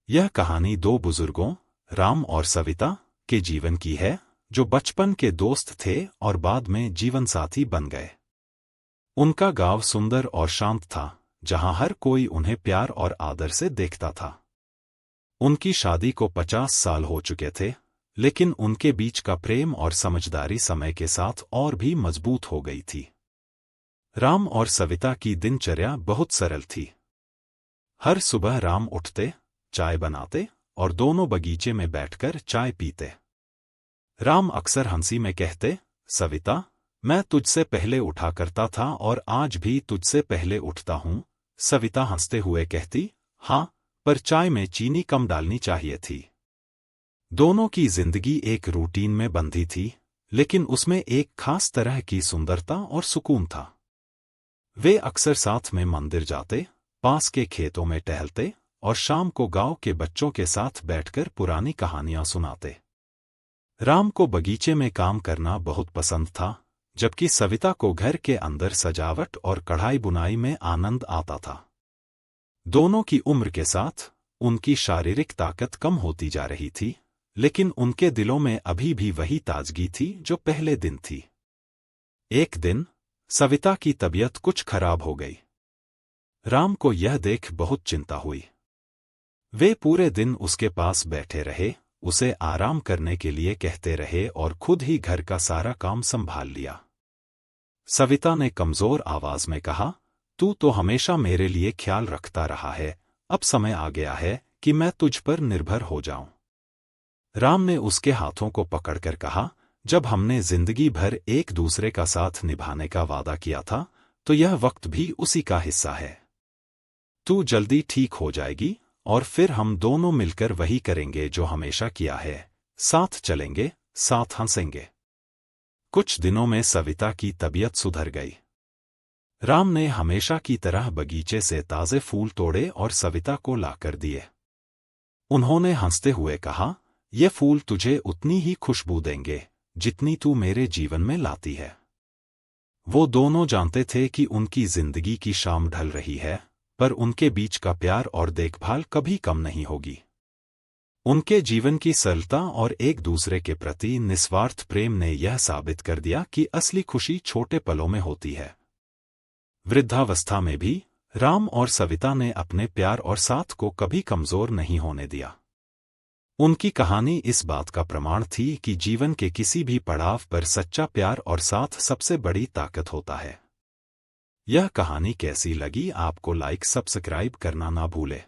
यह कहानी दो बुजुर्गों, राम और सविता, के जीवन की है, जो बचपन के दोस्त थे और बाद में जीवनसाथी बन गए। उनका गांव सुंदर और शांत था, जहां हर कोई उन्हें प्यार और आदर से देखता था। उनकी शादी को 50 साल हो चुके थे, लेकिन उनके बीच का प्रेम और समझदारी समय के साथ और भी मजबूत हो गई थी। राम और सविता की दिनचर्या बहुत सरल थी। हर सुबह राम उठते, चाय बनाते और दोनों बगीचे में बैठकर चाय पीते। राम अक्सर हंसी में कहते, सविता, मैं तुझसे पहले उठा करता था और आज भी तुझसे पहले उठता हूं। सविता हंसते हुए कहती, हाँ, पर चाय में चीनी कम डालनी चाहिए थी। दोनों की जिंदगी एक रूटीन में बंधी थी, लेकिन उसमें एक खास तरह की सुंदरता और सुकून था। वे अक्सर साथ में मंदिर जाते, पास के खेतों में टहलते और शाम को गांव के बच्चों के साथ बैठकर पुरानी कहानियां सुनाते। राम को बगीचे में काम करना बहुत पसंद था, जबकि सविता को घर के अंदर सजावट और कढ़ाई बुनाई में आनंद आता था। दोनों की उम्र के साथ उनकी शारीरिक ताकत कम होती जा रही थी, लेकिन उनके दिलों में अभी भी वही ताजगी थी जो पहले दिन थी। एक दिन सविता की तबीयत कुछ खराब हो गई। राम को यह देख बहुत चिंता हुई। वे पूरे दिन उसके पास बैठे रहे, उसे आराम करने के लिए कहते रहे और खुद ही घर का सारा काम संभाल लिया। सविता ने कमजोर आवाज में कहा, तू तो हमेशा मेरे लिए ख्याल रखता रहा है, अब समय आ गया है कि मैं तुझ पर निर्भर हो जाऊं। राम ने उसके हाथों को पकड़कर कहा, जब हमने जिंदगी भर एक दूसरे का साथ निभाने का वादा किया था, तो यह वक्त भी उसी का हिस्सा है। तू जल्दी ठीक हो जाएगी और फिर हम दोनों मिलकर वही करेंगे जो हमेशा किया है, साथ चलेंगे, साथ हंसेंगे। कुछ दिनों में सविता की तबीयत सुधर गई। राम ने हमेशा की तरह बगीचे से ताजे फूल तोड़े और सविता को लाकर दिए। उन्होंने हंसते हुए कहा, ये फूल तुझे उतनी ही खुशबू देंगे जितनी तू मेरे जीवन में लाती है। वो दोनों जानते थे कि उनकी जिंदगी की शाम ढल रही है, पर उनके बीच का प्यार और देखभाल कभी कम नहीं होगी। उनके जीवन की सरलता और एक दूसरे के प्रति निस्वार्थ प्रेम ने यह साबित कर दिया कि असली खुशी छोटे पलों में होती है। वृद्धावस्था में भी राम और सविता ने अपने प्यार और साथ को कभी कमजोर नहीं होने दिया। उनकी कहानी इस बात का प्रमाण थी कि जीवन के किसी भी पड़ाव पर सच्चा प्यार और साथ सबसे बड़ी ताकत होता है। यह कहानी कैसी लगी आपको लाइक सब्सक्राइब करना ना भूले।